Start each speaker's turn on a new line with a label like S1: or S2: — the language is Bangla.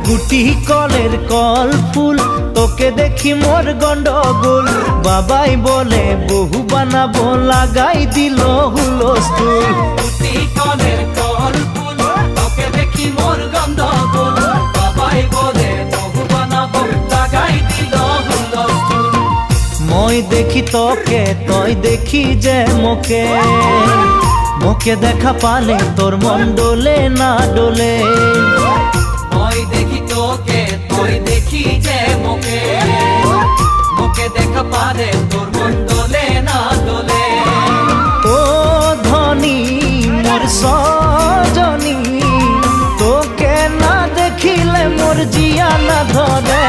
S1: গুটি কলের কল ফুল, তোকে দেখি মোর গন্ডগোল। বাবাই বলে বহু বানাবো, লাগাই দিল হুলস্থুল।
S2: গুটি কলের কল ফুল, তোকে দেখি মোর গন্ডগোল। বাবাই বলে বহু বানাবো, লাগাই দিল হুলস্থুল।
S1: মই দেখি তোকে, তই দেখি যে মোকে, মোকে দেখা পালে তোর মন ডোলে না ডোলে।
S2: মই দেখি তোকে, তুই দেখি যে মোকে, মোকে দেখা পারে তোর মন দোলে না দোলে।
S1: ও ধনী মোর সজনী, তোকে না দেখিলে মোর জিয়া না ধরে।